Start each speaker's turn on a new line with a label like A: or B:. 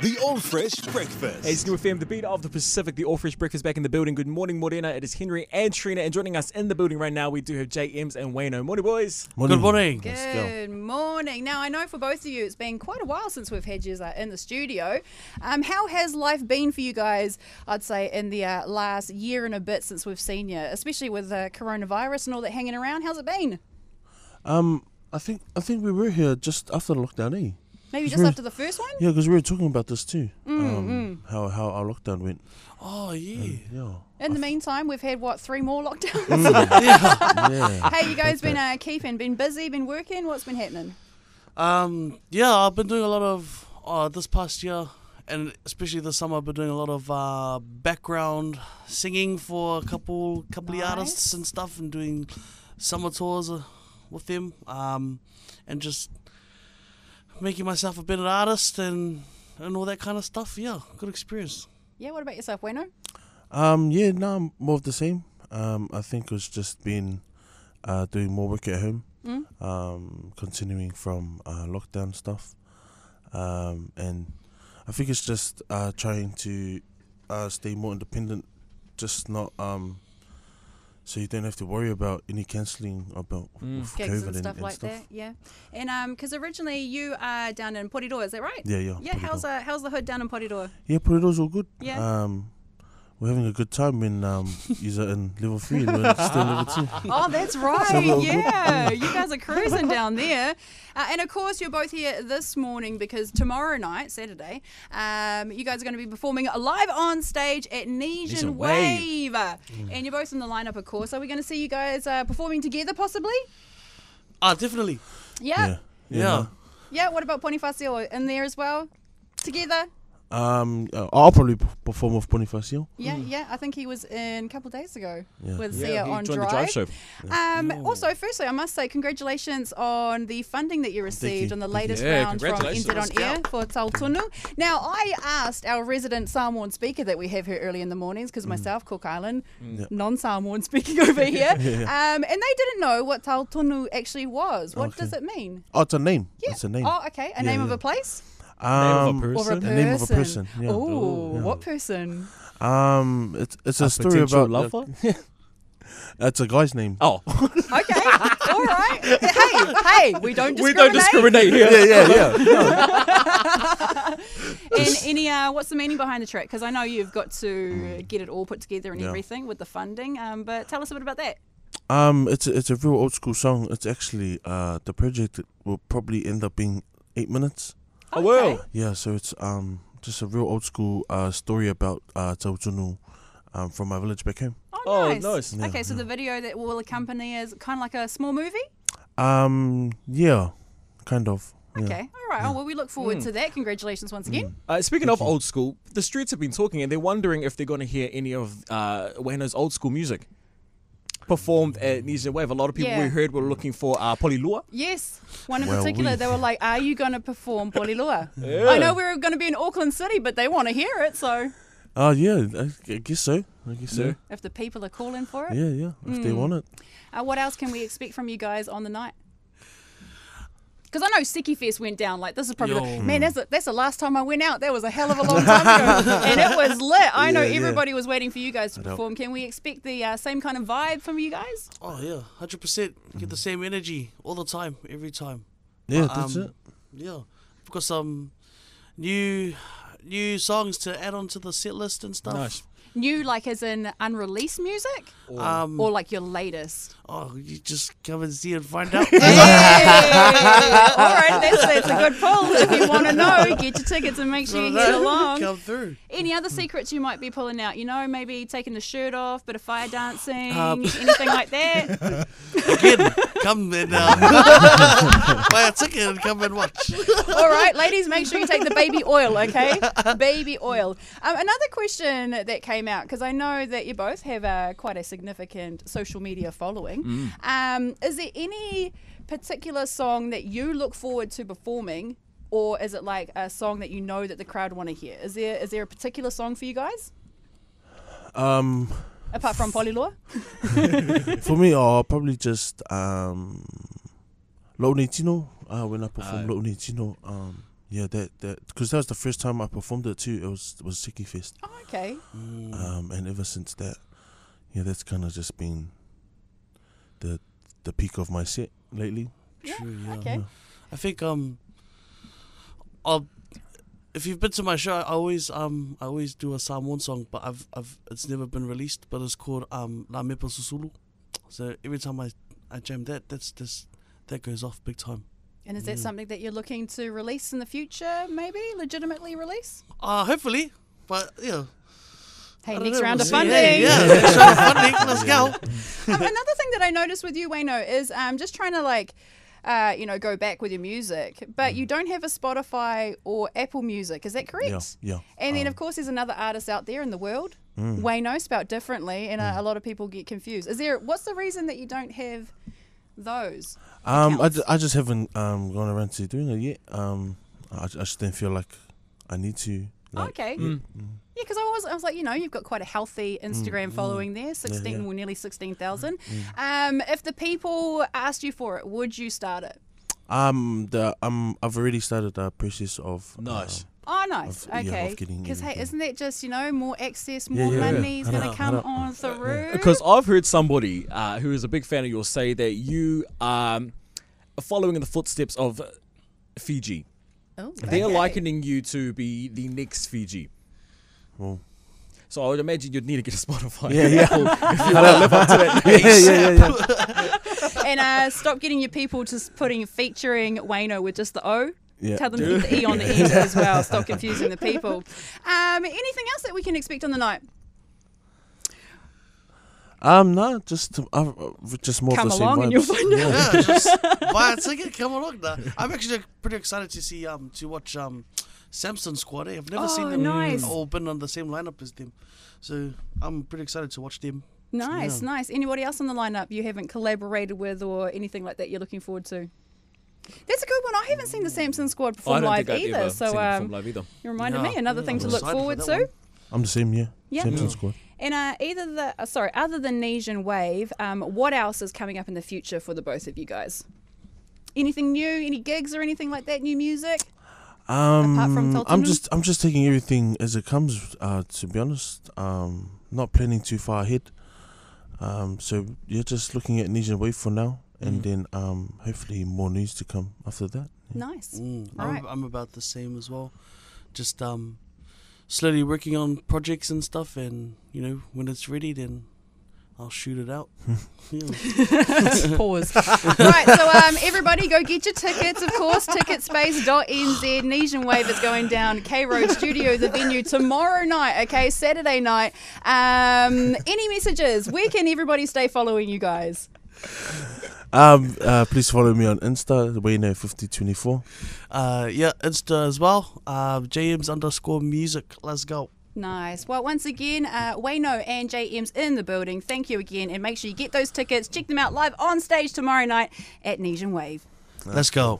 A: The All Fresh Breakfast.
B: Hey, Skew FM, the beat of the Pacific, the All Fresh Breakfast back in the building. Good morning, Morena. It is Henry and Trina, and joining us in the building right now, we do have Jayemz and Wayno. Morning, boys.
C: Morning. Good morning.
D: Good morning. Now, I know for both of you, it's been quite a while since we've had you in the studio. How has life been for you guys, I'd say, in the last year and a bit since we've seen you, especially with coronavirus and all that hanging around? How's it been?
C: I think we were here just after the lockdown, eh?
D: Maybe just after the first one?
C: Yeah, because we were talking about this too. How our lockdown went.
E: Oh, yeah.
D: In the meantime, we've had, 3 more lockdowns?
C: Yeah.
D: Hey, you guys been keeping, been busy, been working? What's been happening?
E: Yeah, I've been doing a lot of, this past year, and especially this summer, I've been doing a lot of background singing for a couple of artists and stuff, and doing summer tours with them, and just making myself a better artist and all that kind of stuff. Yeah, good experience.
D: Yeah, what about yourself, Wayno?
C: More of the same. I think it was just been doing more work at home, continuing from lockdown stuff, and I think it's just trying to stay more independent, just not so you don't have to worry about any cancelling about with
D: Gigs
C: COVID
D: and stuff
C: and
D: like
C: stuff.
D: that, yeah. And because originally you are down in Porirua, is that right?
C: Yeah.
D: Yeah, how's the hood down in Porirua?
C: Yeah, Porirua's all good.
D: Yeah.
C: We're having a good time when you're in level 3 and we're still level 2.
D: Oh, that's right. Yeah, you guys are cruising down there. And of course, you're both here this morning because tomorrow night, Saturday, you guys are going to be performing live on stage at Nesian Wave. And you're both in the lineup, of course. Are we going to see you guys performing together, possibly?
E: Definitely.
D: Yeah.
E: Yeah.
D: Yeah, what about Bonifacio in there as well? Together?
C: I'll probably perform with Bonifacio.
D: Yeah, I think he was in a couple of days ago with
B: Yeah,
D: Zia
B: he
D: on
B: joined
D: Drive.
B: the Drive show.
D: Also, firstly, I must say congratulations on the funding that you received on the latest
B: Yeah,
D: round from
B: congratulations.
D: NZ On Air for Tautunu. Now, I asked our resident Samoan speaker that we have here early in the mornings, because myself, Cook Island, non-Samoan speaking over here, and they didn't know what Tautunu actually was. What does it mean?
C: Oh, it's a name.
D: Yeah.
C: It's a name.
D: Oh, okay. A name of a place?
B: Name of a person.
D: Or a person?
C: The name of a person. Yeah.
D: Oh, what person?
C: It's a story
B: potential
C: about
B: lover?
C: It's a guy's name.
B: Oh.
D: Okay, all right. Hey, we don't discriminate.
B: We don't discriminate here.
C: Yeah.
D: And any, what's the meaning behind the track? Because I know you've got to get it all put together and everything with the funding. But tell us a bit about that.
C: It's a real old school song. It's actually the project will probably end up being 8 minutes.
B: Oh, well.
C: Yeah, so it's just a real old school story about Tautunu from my village back home.
D: Oh, nice.
B: Nice.
C: Yeah,
D: Okay, so the video that will accompany is kind of like a small movie?
C: Yeah, kind of. Yeah.
D: Okay, all right. Oh, well, we look forward to that. Congratulations once again.
B: Speaking of old school, the streets have been talking and they're wondering if they're going to hear any of Wayno's old school music performed at Nesian Wave. A lot of people we heard were looking for Polilua.
D: Yes, one in
C: Well,
D: particular. They were like, are you going to perform Polilua? I know we're going to be in Auckland City, but they want to hear it, so...
C: Yeah, I guess so.
D: If the people are calling for it.
C: Yeah, if they want it.
D: What else can we expect from you guys on the night? Because I know Siki Fest went down. Like, this is probably... Man, that's the last time I went out. That was a hell of a long time ago. And it was lit. I know everybody was waiting for you guys to perform. Can we expect the same kind of vibe from you guys?
E: Oh, yeah, 100%. Get the same energy all the time, every time.
C: Yeah, that's it.
E: Yeah, we've got some new songs to add on to the set list and stuff.
B: Nice.
D: New, like as in unreleased music? Or like your latest?
E: Oh, you just come and see and find out.
D: All right, that's a good pull. If you want to know, get your tickets and make sure you head along.
E: Come through.
D: Any other secrets you might be pulling out? You know, maybe taking the shirt off, bit of fire dancing, anything like that?
E: Again, come and buy a ticket and come and watch.
D: All right, ladies, make sure you take the baby oil, okay? Baby oil. Another question that came out, because I know that you both have quite a significant social media following. Is there any particular song that you look forward to performing, or is it like a song that you know that the crowd want to hear? Is there a particular song for you guys? Apart from Polilua?
C: For me, I'll probably just Lo'onei Tino. When I perform Lo'onei Tino, yeah, that because that was the first time I performed it too. It was Siki Fest.
D: Oh, okay.
C: And ever since that, yeah, that's kind of just been the peak of my set lately.
E: True, yeah.
D: Okay.
E: I think if you've been to my show, I always do a Samoan song, but it's never been released. But it's called La Mepa Susulu. So every time I jam that goes off big time.
D: And is that something that you're looking to release in the future? Maybe legitimately release?
E: Hopefully, but yeah.
D: Hey,
E: I don't
D: next
E: know,
D: round
E: we'll
D: of
E: see.
D: funding.
E: Yeah, next round of funding. Let's go.
D: Another thing that I noticed with you, Wayno, is just trying to go back with your music, but you don't have a Spotify or Apple Music. Is that correct?
C: Yeah.
D: And then, of course, there's another artist out there in the world, Wayno, spelled differently, and a lot of people get confused. What's the reason that you don't have those?
C: I just haven't gone around to doing it yet. I just don't feel like I need to.
D: Okay. Yeah, because I was like, you've got quite a healthy Instagram following there, nearly 16,000. If the people asked you for it, would you start it?
C: I've already started the process of.
B: Nice.
D: Oh, nice. Okay. Because, hey, isn't that just, more access, more money's going to come on through?
B: Because I've heard somebody who is a big fan of yours say that you are following in the footsteps of Fiji.
D: Oh,
B: They're
D: okay.
B: likening you to be the next Fiji.
C: Oh.
B: So I would imagine you'd need to get a Spotify.
C: Yeah.
B: If you want to live up to that pace.
C: Yeah.
D: And stop getting your people to featuring Wayno with just the O.
C: Yeah.
D: Tell them to get the E on the end as well. Stop confusing the people. Anything else that we can expect on the night?
C: No, just more
D: Come
C: of the same
D: along
C: vibes.
D: and you'll find out.
E: Yeah, just buy a ticket. Come along. Now. I'm actually pretty excited to see to watch Samson Squad. I've never seen them
D: nice.
E: all been on the same lineup as them, so I'm pretty excited to watch them.
D: Nice. Anybody else on the lineup you haven't collaborated with or anything like that you're looking forward to? That's a good one. I haven't seen the Samson Squad perform live either, so you reminded me another thing to look forward to.
E: One.
C: I'm the same, yeah.
D: Yeah.
C: Samson Squad.
D: And other than Nesian Wave, what else is coming up in the future for the both of you guys? Anything new? Any gigs or anything like that? New music? Apart from Toltonu?
C: I'm just taking everything as it comes. To be honest, not planning too far ahead. So you're just looking at Nesian Wave for now, and then hopefully more news to come after that. Yeah.
D: Nice. All right.
E: I'm about the same as well. Just slowly working on projects and stuff, and when it's ready, then I'll shoot it out.
D: Pause. Right, so everybody go get your tickets, of course, ticketspace.nz. Nesian Wave is going down K Road Studio, the venue, tomorrow night, okay, Saturday night. Any messages? Where can everybody stay following you guys?
C: Please follow me on Insta, Wayno5024.
E: Insta as well. Jayemz_music. Let's go.
D: Nice. Well, once again, Wayno and Jayemz in the building. Thank you again, and make sure you get those tickets. Check them out live on stage tomorrow night at Nesian Wave.
E: Let's go.